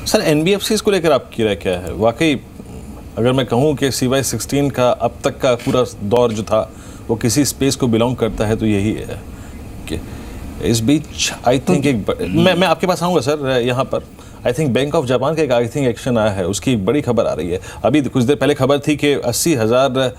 Sir NBFCs को लेकर आपकी राय क्या है? वाकई अगर मैं कहूँ कि CY16 का अब तक का पूरा दौर जो था वो किसी स्पेस को बिलोंग करता है तो यही है कि इस बीच आई थिंक मैं आपके पास आऊँगा सर यहाँ पर। I think bank of Japan का एक आई थिंक एक्शन आया है, उसकी बड़ी खबर आ रही है। अभी कुछ देर पहले खबर थी कि 80,000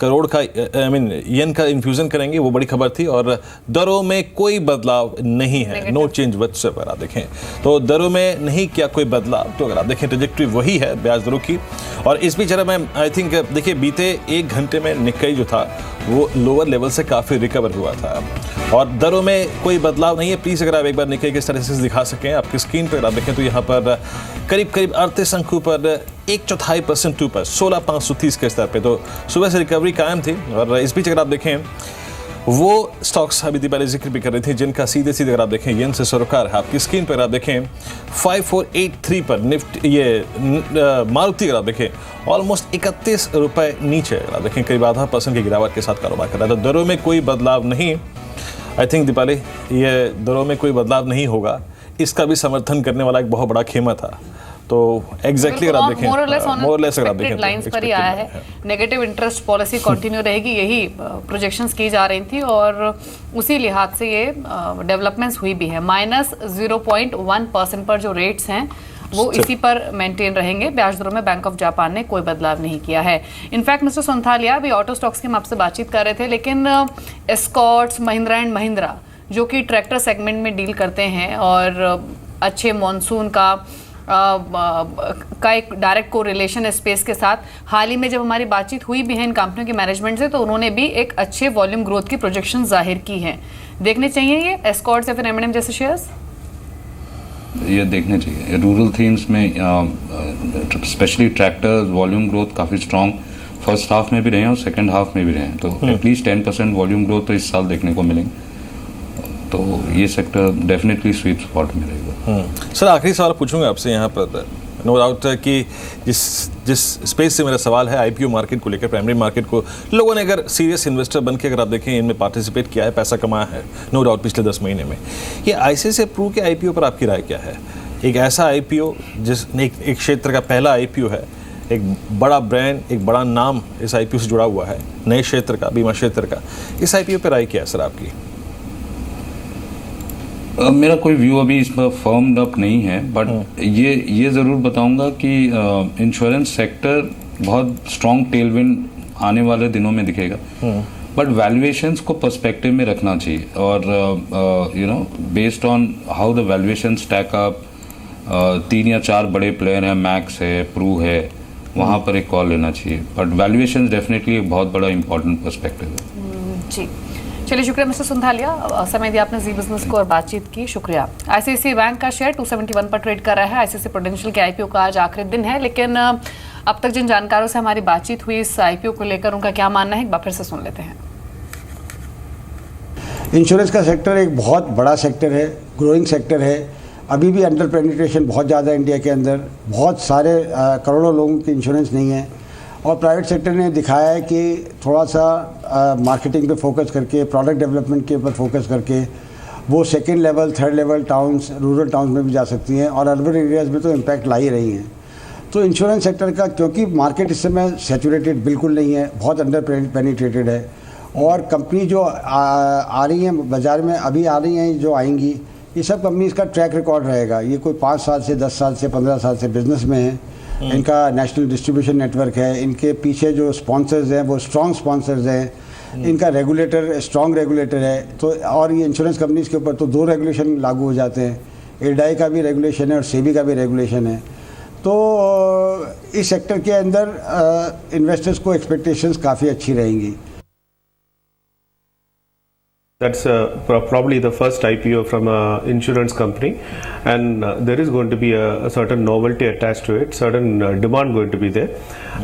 करोड़ का येन का इन्फ्यूजन करेंगे, वो बड़ी खबर थी। और दरों में कोई बदलाव नहीं है, नो चेंज व्हाटसोएवर। आप देखें तो दरों में नहीं किया कोई बदलाव, तो अगर आप देखें ट्रेजेक्टरी वही है ब्याज दरों की। और इस बीच मैं आई थिंक देखिए बीते 1 घंटे में निक्केई जो था वो लोअर लेवल से काफ़ी रिकवर हुआ था और दरों में कोई बदलाव नहीं है। प्लीज़ अगर आप एक बार निक्केई के स्टैटिस्टिक्स दिखा सकें आपकी स्क्रीन पर, आप देखें तो यहाँ पर करीब 38 अंकों पर 1/4% ऊपर 16,530 के स्तर पे, तो सुबह से रिकवरी कायम थी। और इस बीच अगर आप देखें वो स्टॉक्स अभी दीपाली जिक्र भी कर रही थी जिनका सीधे अगर आप देखें येन से सरोकार है, आपकी स्क्रीन पर आप देखें 5483 पर निफ्टी, ये मारुति अगर आप देखें ऑलमोस्ट 31 रुपये नीचे, अगर आप देखें करीब 0.5% की गिरावट के साथ कारोबार कर रहा है। तो दरों में कोई बदलाव नहीं। आई थिंक दीपाली ये दरों में कोई बदलाव नहीं होगा, इसका भी समर्थन करने वाला एक बहुत बड़ा खेमा था। तो एग्जैक्टली अगर आप देखें मोरलेस अगर आप देखें लाइंस पर ही आया है। नेगेटिव इंटरेस्ट पॉलिसी कंटिन्यू रहेगी, यही प्रोजेक्शंस की जा रही थी और उसी लिहाज से ये डेवलपमेंट्स हुई भी है। -0.1% पर जो रेट्स हैं वो इसी पर मेंटेन रहेंगे। ब्याज दरों में बैंक ऑफ जापान ने कोई बदलाव नहीं किया है। इनफैक्ट मिस्टर सोनथालिया, अभी ऑटो स्टॉक्स की हम आपसे बातचीत कर रहे थे, लेकिन एस्कॉर्ट्स, महिंद्रा एंड महिंद्रा जो कि ट्रैक्टर सेगमेंट में डील करते हैं और अच्छे मॉनसून का एक डायरेक्ट कोरिलेशन है स्पेस के साथ। हाल ही में जब हमारी बातचीत हुई भी है इन कंपनियों के मैनेजमेंट से, तो उन्होंने भी एक अच्छे वॉल्यूम ग्रोथ की प्रोजेक्शन जाहिर की है। देखने चाहिए ये एस्कॉर्ट्स या फिर M&M जैसे शेयर्स? ये देखने चाहिए। रूरल थीम्स में स्पेशली ट्रैक्टर्स वॉल्यूम ग्रोथ काफ़ी स्ट्रॉन्ग फर्स्ट हाफ में भी रहे हैं और सेकंड हाफ में भी रहे हैं, तो एटलीस्ट 10% वॉल्यूम ग्रोथ तो इस साल देखने को मिलेंगे। तो ये सेक्टर डेफिनेटली स्वीट स्पॉट में रहेगा। सर आखिरी सवाल पूछूंगा आपसे यहाँ पर, नो डाउट कि जिस स्पेस से मेरा सवाल है IPO मार्केट को लेकर, प्राइमरी मार्केट को लोगों ने अगर सीरियस इन्वेस्टर बन के अगर आप देखें इनमें पार्टिसिपेट किया है, पैसा कमाया है नो डाउट पिछले 10 महीने में, ये ICICI प्रू के IPO पर आपकी राय क्या है? एक ऐसा IPO जिस एक क्षेत्र का पहला IPO है, एक बड़ा ब्रांड, एक बड़ा नाम इस IPO से जुड़ा हुआ है, नए क्षेत्र का, बीमा क्षेत्र का, इस IPO पर राय क्या है सर आपकी? मेरा कोई व्यू अभी इस पर फर्म्ड अप नहीं है, बट ये ज़रूर बताऊंगा कि इंश्योरेंस सेक्टर बहुत स्ट्रॉन्ग टेलविंड आने वाले दिनों में दिखेगा, बट वैल्यूएशंस को पर्सपेक्टिव में रखना चाहिए और based on how the valuation stack up, 3 या 4 बड़े प्लेयर हैं, मैक्स है, प्रू है, वहाँ पर एक कॉल लेना चाहिए, बट वैल्यूएशंस डेफिनेटली एक बहुत बड़ा इंपॉर्टेंट पर्सपेक्टिव है। जी चलिए, शुक्रिया मिस्टर सुंथालिया, समय दिया आपने जी बिजनेस को और बातचीत की, शुक्रिया। ICICI बैंक का शेयर 271 पर ट्रेड कर रहा है। ICICI प्रूडेंशियल के IPO का आज आखिरी दिन है, लेकिन अब तक जिन जानकारों से हमारी बातचीत हुई इस IPO को लेकर उनका क्या मानना है, एक बार फिर से सुन लेते हैं। इंश्योरेंस का सेक्टर एक बहुत बड़ा सेक्टर है, ग्रोइंग सेक्टर है। अभी भी अंडर पेनिट्रेशन बहुत ज़्यादा है इंडिया के अंदर, बहुत सारे करोड़ों लोगों की इंश्योरेंस नहीं है और प्राइवेट सेक्टर ने दिखाया है कि थोड़ा सा मार्केटिंग पे फोकस करके, प्रोडक्ट डेवलपमेंट के ऊपर फोकस करके वो second level, third level towns, rural towns में भी जा सकती हैं और अर्बन एरियाज़ में तो इम्पैक्ट ला ही रही हैं। तो इंश्योरेंस सेक्टर का, क्योंकि मार्केट इस समय सैचुरेटेड बिल्कुल नहीं है, बहुत अंडर पेनिट्रेटेड है और कंपनी जो आ रही हैं बाज़ार में, अभी आ रही हैं जो आएंगी, ये सब कंपनीज़ का ट्रैक रिकॉर्ड रहेगा। ये कोई 5 साल से 10 साल से 15 साल से बिजनेस में है, इनका नेशनल डिस्ट्रीब्यूशन नेटवर्क है, इनके पीछे जो स्पॉन्सर्स हैं वो स्ट्रॉन्ग स्पॉन्सर्स हैं, इनका रेगुलेटर स्ट्रॉन्ग रेगुलेटर है। तो और ये इंश्योरेंस कंपनीज़ के ऊपर तो 2 रेगुलेशन लागू हो जाते हैं, IRDAI का भी रेगुलेशन है और SEBI का भी रेगुलेशन है। तो इस सेक्टर के अंदर इन्वेस्टर्स को एक्सपेक्टेशंस काफ़ी अच्छी रहेंगी। That's probably the first IPO from an insurance company, and there is going to be a certain novelty attached to it, certain demand going to be there.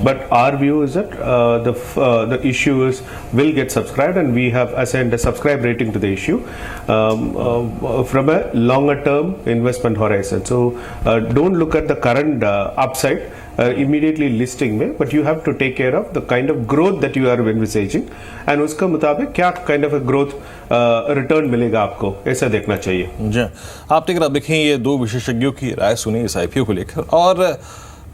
But our view is that the issue is will get subscribed, and we have assigned a subscribe rating to the issue from a longer term investment horizon. So don't look at the current upside. immediately listing में, but you have to take care of the kind of growth that you are envisaging and उसका मुताबिक क्या kind of a growth return मिलेगा आपको, ऐसा देखना चाहिए। जी, आपने अगर आप देखें ये दो विशेषज्ञों की राय सुनी इस आईपीओ को लेकर, और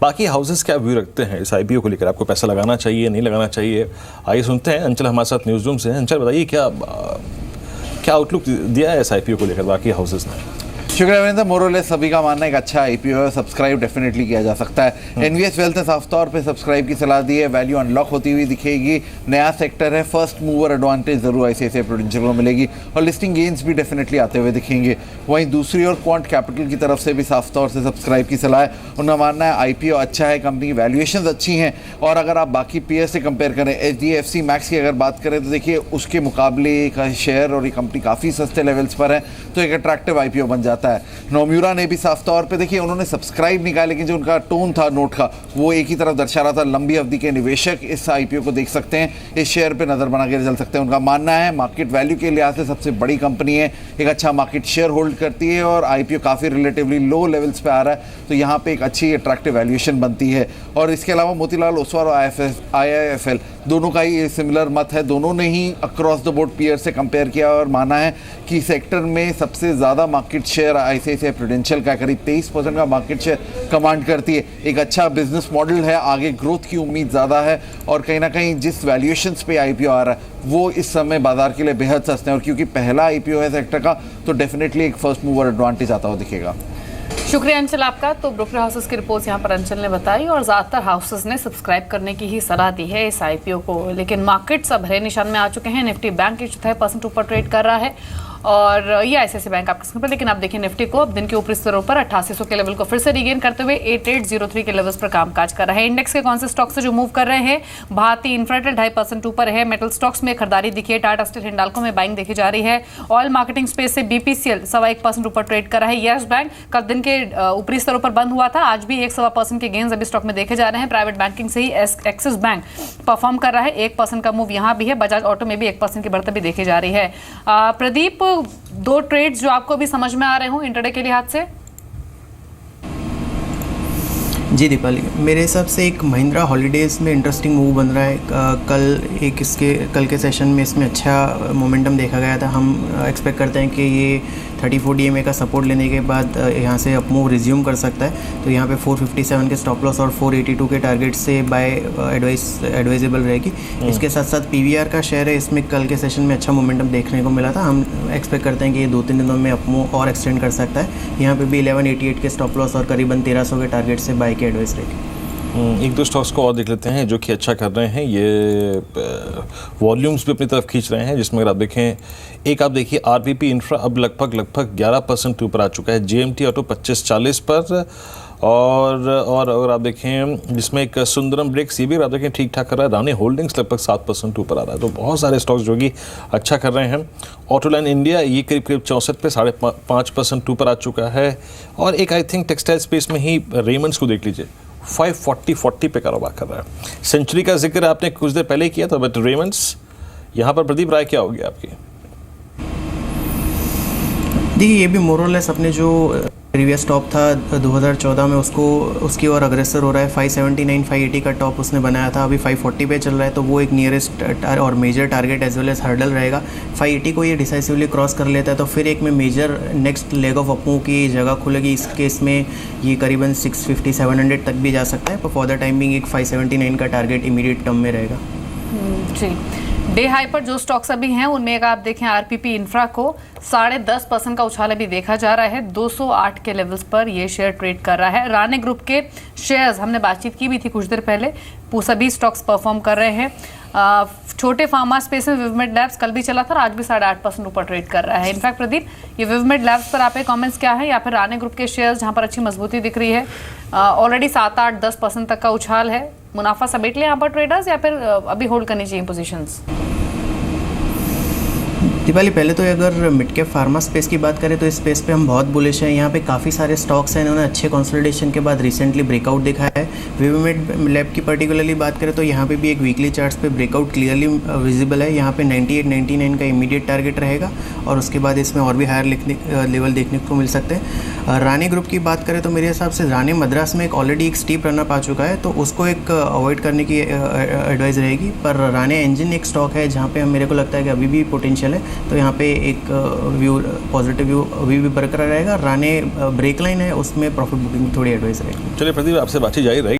बाकी हाउसेस क्या व्यू रखते हैं इस आईपीओ को लेकर, आपको पैसा लगाना चाहिए नहीं लगाना चाहिए, आइए सुनते हैं। अंचल हमारे साथ न्यूज़ रूम से हैं। अंचल बताइए क्या आउटलुक दिया है इस आईपीओ को लेकर बाकी हाउसेस ने? शुक्रिया रविंद्र। मोरलेस सभी का मानना है एक अच्छा आईपीओ है, सब्सक्राइब डेफिनेटली किया जा सकता है। एनवीएस वेल्थ ने साफ तौर पे सब्सक्राइब की सलाह दी है, वैल्यू अनलॉक होती हुई दिखेगी, नया सेक्टर है, फर्स्ट मूवर एडवांटेज जरूर आईसीआईसीआई प्रूडेंशियल को मिलेगी और लिस्टिंग गेन्स भी डेफिनेटली आते हुए दिखेंगे। वहीं दूसरी ओर क्वांट कैपिटल की तरफ से भी साफ तौर से सब्सक्राइब की सलाह है। उनका मानना है आईपीओ अच्छा है, कंपनी की वैल्यूएशन अच्छी हैं और अगर आप बाकी पीयर से कंपेयर करें, एचडीएफसी मैक्स की अगर बात करें तो देखिए उसके मुकाबले का शेयर और ये कंपनी काफ़ी सस्ते लेवल्स पर है, तो एक अट्रैक्टिव आईपीओ बन जाता है। नोम्यूरा ने भी साफ तौर पे देखिए उन्होंने सब्सक्राइब नहीं कहा, लेकिन जो उनका टोन था नोट का वो एक ही तरफ दर्शा रहा था, लंबी अवधि के निवेशक इस आईपीओ को देख सकते हैं, इस शेयर पे नजर बना के चल सकते हैं। उनका मानना है मार्केट वैल्यू के लिहाज से सबसे बड़ी कंपनी है, एक अच्छा मार्केट शेयर होल्ड करती है और आईपीओ काफ़ी रिलेटिवली लो लेवल्स पे आ रहा है, तो यहाँ पे एक अच्छी अट्रैक्टिव वैल्यूएशन बनती है। और इसके अलावा मोतीलाल ओसवाल और आईआईएफएल दोनों का ही सिमिलर मत है, दोनों ने ही अक्रॉस द बोर्ड पीयर से कंपेयर किया और माना है कि सेक्टर में सबसे ज़्यादा मार्केट शेयर आईसीआईसीआई प्रूडेंशियल का करीब 23% का मार्केट शेयर कमांड करती है। एक अच्छा बिजनेस मॉडल है, आगे ग्रोथ की उम्मीद ज़्यादा है और कहीं ना कहीं जिस वैल्यूएशंस पे आईपीओ आ रहा है वो इस समय बाजार के लिए बेहद सस्ते हैं और क्योंकि पहला आईपीओ है सेक्टर का तो डेफिनेटली एक फर्स्ट मूवर एडवांटेज आता हुआ दिखेगा। शुक्रिया अंचल आपका। तो ब्रोकर हाउसेस की रिपोर्ट्स यहाँ पर अंचल ने बताई और ज़्यादातर हाउसेस ने सब्सक्राइब करने की ही सलाह दी है इस आईपीओ को, लेकिन मार्केट्स अब हरे निशान में आ चुके हैं। निफ्टी बैंक 1.4% ऊपर ट्रेड कर रहा है और ये आईसीआईसीआई बैंक आपके स्क्रीन पर, लेकिन आप देखिए निफ्टी को अब दिन के ऊपरी स्तरों पर 8800 के लेवल को फिर से रिगेन करते हुए 8803 के लेवल्स पर कामकाज कर रहा है। इंडेक्स के कौन से स्टॉक्स से जो मूव कर रहे हैं, भारतीय इंफ्राटेल 2.5% ऊपर है, मेटल स्टॉक्स में खरीदारी दिखी है, टाटा स्टील हिंडाल्को में बाइंग देखी जा रही है, ऑयल मार्केटिंग स्पेस से बीपीसीएल 1.25% ऊपर ट्रेड कर रहा है। यस बैंक कल दिन के ऊपरी स्तरों पर बंद हुआ था, आज भी 1.25% के गेंस अभी स्टॉक में देखे जा रहे हैं। प्राइवेट बैंकिंग से ही एक्सिस बैंक परफॉर्म कर रहा है, 1% का मूव यहाँ भी है। बजाज ऑटो में भी 1% की बढ़त भी देखी जा रही है। प्रदीप, दो ट्रेड्स जो आपको अभी समझ में आ रहे हो इंटरडे के लिहाज से? जी दीपाली, मेरे हिसाब से एक महिंद्रा हॉलीडेज़ में इंटरेस्टिंग मूव बन रहा है। कल के सेशन में इसमें अच्छा मोमेंटम देखा गया था। हम एक्सपेक्ट करते हैं कि ये 34 DMA का सपोर्ट लेने के बाद यहाँ से अप मूव रिज्यूम कर सकता है, तो यहाँ पे 457 के स्टॉप लॉस और 482 के टारगेट से बाय एडवाइजेबल रहेगी। इसके साथ साथ PVR का शेयर है, इसमें कल के सेशन में अच्छा मोमेंटम देखने को मिला था। हम एक्सपेक्ट करते हैं कि ये 2-3 दिनों में अप मूव और एक्सटेंड कर सकता है। यहाँ पे भी 1188 के स्टॉप लॉस और करीबन 1300 के टारगेट से बाय की एडवाइस रहेगी। एक दो स्टॉक्स को और देख लेते हैं जो कि अच्छा कर रहे हैं, ये वॉल्यूम्स भी अपनी तरफ खींच रहे हैं, जिसमें अगर आप देखें, एक आप देखिए आरपीपी इंफ्रा अब लगभग 11% ऊपर आ चुका है, जेएमटी ऑटो 2540 पर और अगर आप देखें जिसमें एक सुंदरम ब्रेक्स ये भी आप देखें ठीक ठाक कर रहा है। रानी होल्डिंग्स लगभग 7% ऊपर आ रहा है, तो बहुत सारे स्टॉक्स जो कि अच्छा कर रहे हैं। ऑटोलाइन इंडिया ये करीब 64 पे 5.5% ऊपर आ चुका है और एक आई थिंक टेक्सटाइल स्पेस में ही रेमंड्स को देख लीजिए 540 पे कारोबार कर रहा है। सेंचुरी का जिक्र आपने कुछ देर पहले किया था, बट रेमंड्स यहाँ पर प्रदीप राय क्या होगी आपकी? देखिए ये भी मोरलेस अपने जो प्रीवियस टॉप था 2014 में उसकी ओर अग्रेसर हो रहा है। 579 580 का टॉप उसने बनाया था, अभी 540 पे चल रहा है, तो वो एक नियरेस्ट और major target as well as hurdle रहेगा। 580 को ये डिसाइसिवली क्रॉस कर लेता है तो फिर एक में major next leg of up move की जगह खुलेगी। इस केस में ये करीबन 650-700 तक भी जा सकता है, पर फॉर द टाइमिंग एक 579 का टारगेट इमीडिएट टर्म में रहेगा। जी, डे हाई पर जो स्टॉक्स अभी हैं उनमें अगर आप देखें आरपीपी इंफ्रा को 10.5% का उछाल अभी देखा जा रहा है, 208 के लेवल्स पर ये शेयर ट्रेड कर रहा है। राणे ग्रुप के शेयर्स हमने बातचीत की भी थी कुछ देर पहले, सभी स्टॉक्स परफॉर्म कर रहे हैं। छोटे फार्मा स्पेस में विवमेड लैब्स कल भी चला था और आज भी 8.5% ऊपर ट्रेड कर रहा है। इनफैक्ट प्रदीप, ये विवमेड लैब्स पर आपके कमेंट्स क्या है, या फिर राणे ग्रुप के शेयर्स जहां पर अच्छी मजबूती दिख रही है, ऑलरेडी 7-8-10% तक का उछाल है, मुनाफा समेट ले यहाँ पर ट्रेडर्स या फिर अभी होल्ड करनी चाहिए पोजीशंस? दीपाली, पहले तो अगर मिड कैप फार्मा स्पेस की बात करें तो इस स्पेस पे हम बहुत बुलिश हैं। यहाँ पे काफ़ी सारे स्टॉक्स हैं, इन्होंने अच्छे कंसोलिडेशन के बाद रिसेंटली ब्रेकआउट दिखाया है। विविमेड लैब की पर्टिकुलरली बात करें तो यहाँ पे भी एक वीकली चार्ट्स पे ब्रेकआउट क्लियरली विजिबल है। यहाँ पे 98-99 का इमीडिएट टारगेट रहेगा और उसके बाद इसमें और भी हायर लेवल देखने को मिल सकते हैं। रानी ग्रुप की बात करें तो मेरे हिसाब से रानी मद्रास में ऑलरेडी एक स्टीप रनअप आ चुका है, तो उसको एक अवॉइड करने की एडवाइस रहेगी। पर रानी इंजन एक स्टॉक है जहाँ पे मेरे को लगता है कि अभी भी पोटेंशियल है, तो यहाँ पे एक व्यू पॉजिटिव व्यू अभी भी बरकरार रहेगा। राने ब्रेक लाइन है, उसमें प्रॉफिट बुकिंग थोड़ी एडवाइस रहेगी। चलिए प्रदीप, आपसे बातचीत जारी रही।